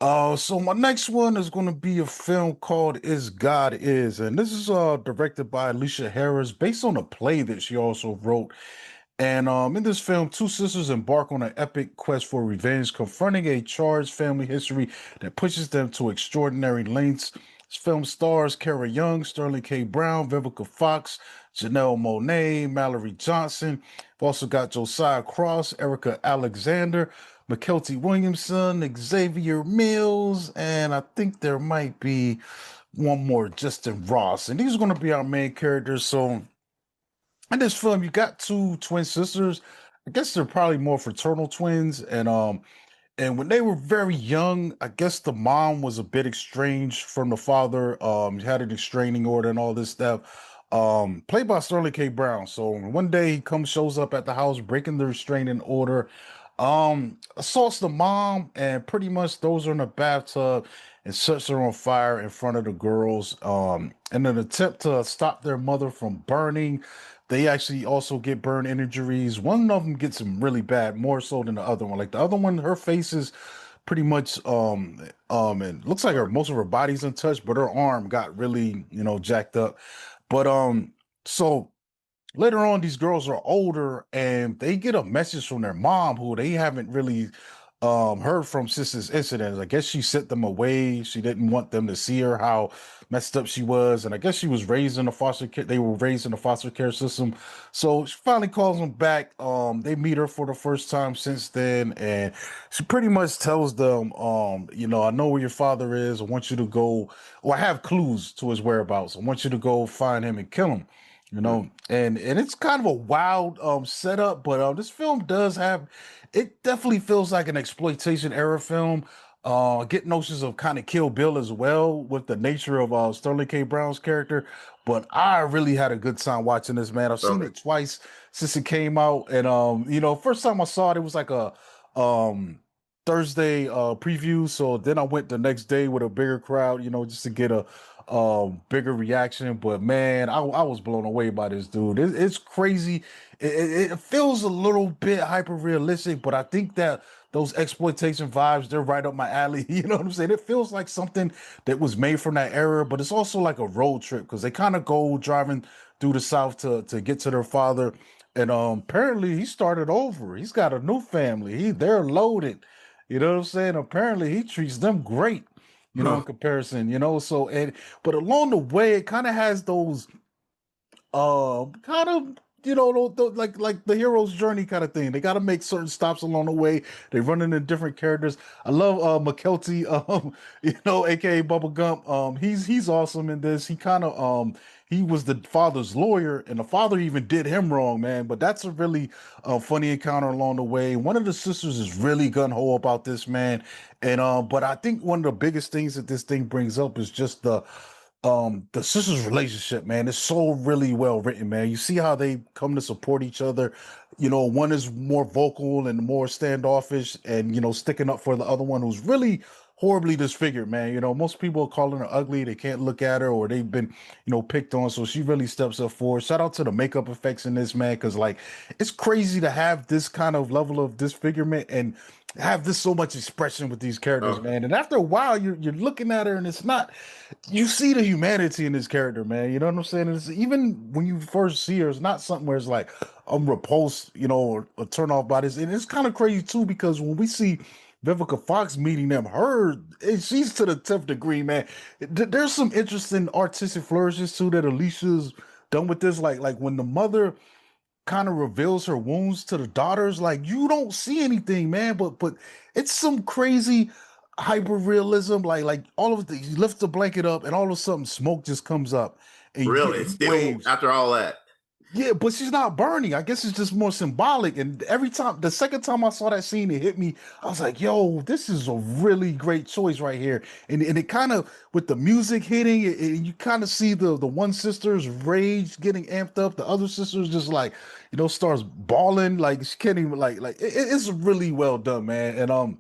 So my next one is going to be a film called Is God Is, and this is directed by Alicia Harris, based on a play that she also wrote. And in this film, two sisters embark on an epic quest for revenge, confronting a charged family history that pushes them to extraordinary lengths. This film stars Kara Young, Sterling K. Brown, Vivica Fox, Janelle Monáe, Mallory Johnson. We've also got Josiah Cross, Erica Alexander, McKelty Williamson, Xavier Mills, and I think there might be one more, Justin Ross. And these are going to be our main characters. So in this film, you got two twin sisters. I guess they're probably more fraternal twins, and when they were very young, I guess the mom was a bit estranged from the father. Had an restraining order and all this stuff. Played by Sterling K. Brown. So one day he shows up at the house, breaking the restraining order, assaults the mom, and pretty much throws her in a bathtub and sets her on fire in front of the girls. In an attempt to stop their mother from burning, they actually also get burn injuries. One of them gets them really bad, more so than the other one. Like the other one, her face is pretty much and looks like her most of her body's untouched, but her arm got really, jacked up. But so later on, these girls are older and they get a message from their mom who they haven't really heard from since this incident. I guess she sent them away. She didn't want them to see her, how messed up she was. And I guess she was raised in a foster care. They were raised in a foster care system. So she finally calls them back. They meet her for the first time since then. And she pretty much tells them, I know where your father is. I want you to go, or I have clues to his whereabouts. I want you to go find him and kill him. And it's kind of a wild setup, but this film does have, it definitely feels like an exploitation era film. Get notions of kind of Kill Bill as well with the nature of Sterling K. Brown's character. But I really had a good time watching this, man. I've seen Okay. it twice since it came out, and first time I saw it, it was like a um Thursday preview. So then I went the next day with a bigger crowd, just to get a bigger reaction. But man, I was blown away by this dude. It's crazy. It feels a little bit hyper realistic, but I think that those exploitation vibes, they're right up my alley. You know what I'm saying? It feels like something that was made from that era, but it's also like a road trip because they kind of go driving through the South to get to their father. And apparently he started over. He's got a new family. They're loaded. You know what I'm saying? Apparently he treats them great, in comparison, So and but along the way, it kind of has those kind of like the hero's journey kind of thing. They got to make certain stops along the way. They run into different characters. I love McKelty, aka Bubba Gump. He's awesome in this. He kind of he was the father's lawyer, and the father even did him wrong, man. But that's a really funny encounter along the way. One of the sisters is really gun ho about this, man. And but I think one of the biggest things that this thing brings up is just the sisters relationship, man. It's so really well written, man. You see how they come to support each other. One is more vocal and more standoffish and sticking up for the other one who's really horribly disfigured, man. Most people are calling her ugly. They can't look at her, or they've been picked on. So she really steps up forward. Shout out to the makeup effects in this, man, because like it's crazy to have this kind of level of disfigurement and have this so much expression with these characters, Okay. man. And after a while, you're looking at her, and it's not. You see the humanity in this character, man. You know what I'm saying? It's even when you first see her, it's not something where it's like I'm repulsed, or turn off by this. And it's kind of crazy too because when we see Vivica Fox meeting them, she's to the 10th degree, man. There's some interesting artistic flourishes too that Alicia's done with this, like when the mother kind of reveals her wounds to the daughters. Like you don't see anything, man, but it's some crazy hyper realism. Like all of the you lift the blanket up, and all of a sudden smoke just comes up, and you get Really? heat Still, waves. after all that? Yeah, but she's not burning. I guess it's just more symbolic. And every time, the second time I saw that scene, it hit me. I was like, "Yo, this is a really great choice right here." And it kind of with the music hitting, you kind of see the one sister's rage getting amped up. The other sister's just like, starts bawling, like she can't even like. It's really well done, man. And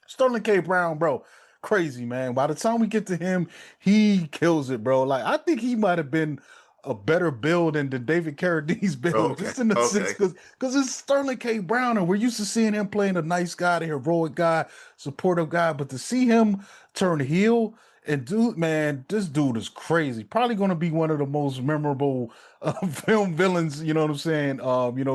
Sterling K. Brown, bro, crazy man. By the time we get to him, he kills it, bro. Like I think he might have been. a better build than the David Carradine's Oh, build, okay. just in the sense Okay. because it's Sterling K. Brown, and we're used to seeing him playing a nice guy, the heroic guy, supportive guy, but to see him turn heel. And dude, man, this dude is crazy. Probably going to be one of the most memorable film villains. You know what I'm saying?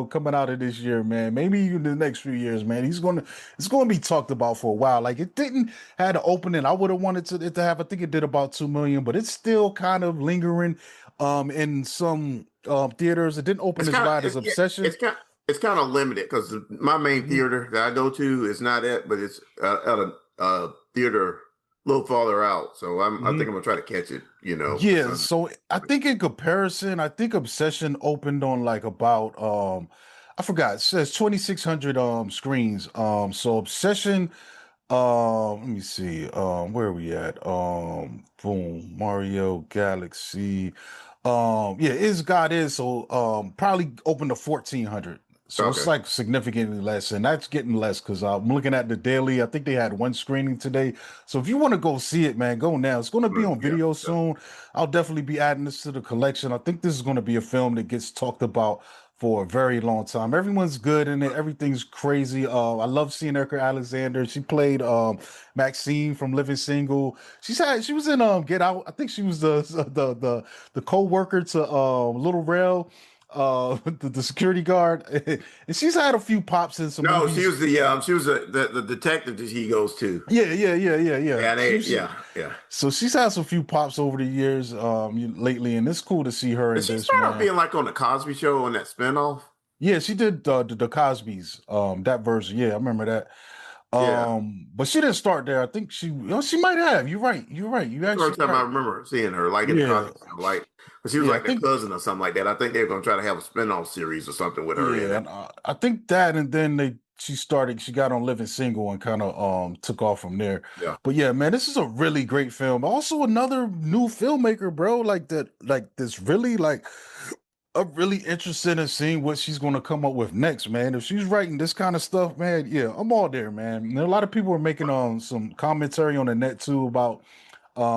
Coming out of this year, man. Maybe even the next few years, man. It's going to be talked about for a while. Like it didn't had an opening. I would have wanted it to have. I think it did about 2 million, but it's still kind of lingering in some theaters. It didn't open It's as kind wide of as Obsession. it's kind of limited because my main Mhm. theater that I go to is not it, but it's at a theater a little farther out. So I think I'm gonna try to catch it. Because Yeah, so I think in comparison, I think Obsession opened on like about I forgot, it says 2,600 screens. So Obsession, let me see, where are we at? Boom, Mario Galaxy. Yeah, Is God Is, so probably open to 1,400. So it's okay, like significantly less, and that's getting less because I'm looking at the daily. I think they had one screening today. So if you want to go see it, man, go now. It's going to be on yeah, video yeah. soon. I'll definitely be adding this to the collection. I think this is going to be a film that gets talked about for a very long time. Everyone's good in it. Everything's crazy. I love seeing Erica Alexander. She played Maxine from Living Single. She was in Get Out. I think she was the co-worker to Little Rail, the security guard. And she's had a few pops in some No, movies. she was the detective that he goes to. Yeah. Yeah, She's yeah. so she's had some few pops over the years lately, and it's cool to see her Did in she this, start off man. being like on the Cosby Show on that spinoff? Yeah, she did the Cosby's that version. Yeah, I remember that. Yeah, But she didn't start there. I think she might have. You're right. You're right. You're that's the first actually time I right. remember seeing her, like in the Yeah. Cosby Show, like, but she was Yeah, I like the think cousin or something like that. I think they're gonna try to have a spinoff series or something with her in yeah, it. and I think that, and then she got on Living Single and kind of took off from there. Yeah, But yeah, man, this is a really great film. Also another new filmmaker, bro, like that, like this really like I'm really interested in seeing what she's going to come up with next, man. If she's writing this kind of stuff, man, yeah, I'm all there, man. And a lot of people are making some commentary on the net too about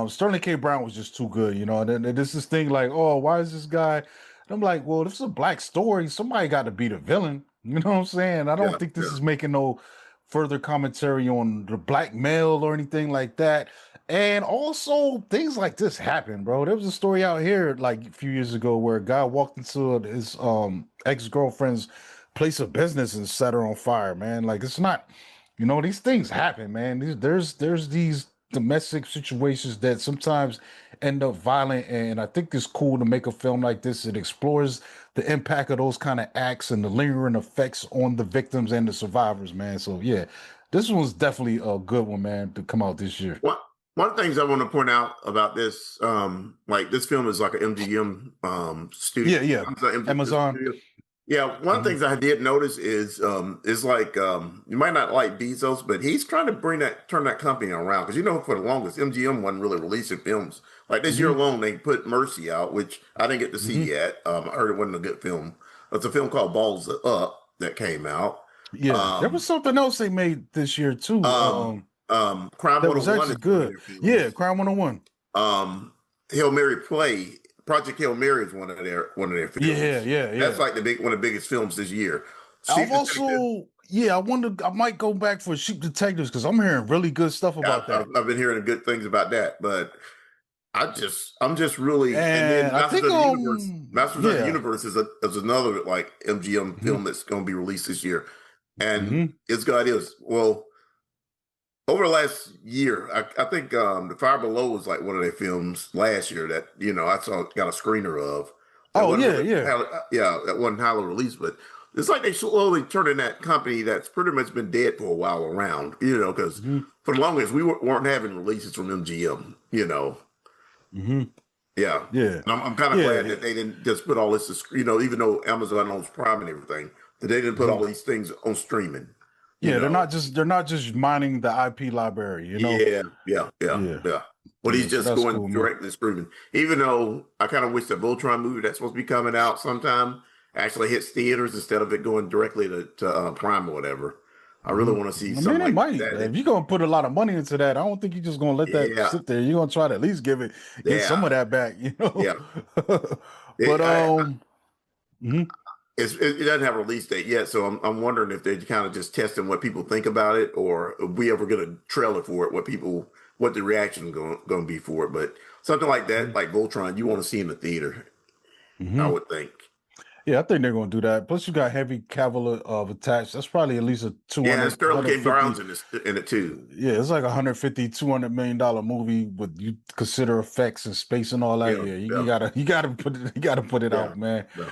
Sterling K. Brown was just too good, you know. And then there's this thing like, oh, why is this guy? And I'm like, well, if it's a black story, somebody got to be the villain. You know what I'm saying? I don't yeah, think this yeah. is making no further commentary on the black male or anything like that. And also, things like this happen, bro. There was a story out here like a few years ago where a guy walked into his ex-girlfriend's place of business and set her on fire, man. Like it's not, these things happen, man. There's these domestic situations that sometimes end up violent, and I think it's cool to make a film like this. It explores the impact of those kind of acts and the lingering effects on the victims and the survivors, man. So yeah, this one's definitely a good one, man, to come out this year. One of the things I want to point out about this, like this film is like an MGM studio. Yeah. I'm sorry, MGM Amazon. studio. Yeah, one of the Hmm. things I did notice is like you might not like Bezos, but he's trying to turn that company around because for the longest MGM wasn't really releasing films. Like this year Hmm. alone, they put Mercy out, which I didn't get to see Hmm. yet. I heard it wasn't a good film. It's a film called Balls Up that came out. Yeah, there was Um, something else they made this year too. Crime That was 101 actually is one of good. their Yeah, films. Crime 101. Um, Hail Mary Play, Project Hail Mary is one of their Yeah, films. yeah, That's yeah. like one of the biggest films this year. Sheep I've Detective. also, yeah, I wonder, I might go back for Sheep Detectives because I'm hearing really good stuff I've, about I've that. I've been hearing good things about that, but I'm just really, and then And I think, Masters of the yeah. Universe is another like MGM Hmm. film that's going to be released this year, and Hmm. it's got is well over the last year. I think The Fire Below was like one of their films last year that I saw got a screener of. That Oh, wasn't yeah, really yeah. yeah, that wasn't highly released, but it's like they slowly turning that company that's pretty much been dead for a while around. Because Hmm. for the longest we weren't having releases from MGM. Hmm. Yeah. Yeah. And I'm kind of glad Yeah. that they didn't just put all this, even though Amazon owns Prime and everything, that they didn't put Mhm. all these things on streaming. You Yeah, they're know, not just they're not just mining the IP library, you know? yeah. But Yeah, he's so just that's going cool, man. directly streaming. Even though I kind of wish the Voltron movie that's supposed to be coming out sometime actually hits theaters instead of it going directly to Prime or whatever. I really Hmm. want to see I mean, something it like might. that. If you're gonna put a lot of money into that, I don't think you're just gonna let that Yeah, sit there. You're gonna try to at least get some of yeah, that back, you know. yeah. But It, I, mhm. it doesn't have a release date yet, so I'm wondering if they're kind of just testing what people think about it, or if we ever get a trailer for it, what the reaction is going to be for it. But something like that, like Voltron, you want to see in the theater, I Mhm. would think. Yeah, I think they're gonna do that. Plus, you got Henry Cavill of attached. That's probably at least a Yeah, and 200, Sterling K. 150. Brown's in it too. Yeah, it's like 150, $200 million movie with you consider effects and space and all that. Yeah, Yeah, you yeah, gotta you gotta put it yeah, out, man. yeah.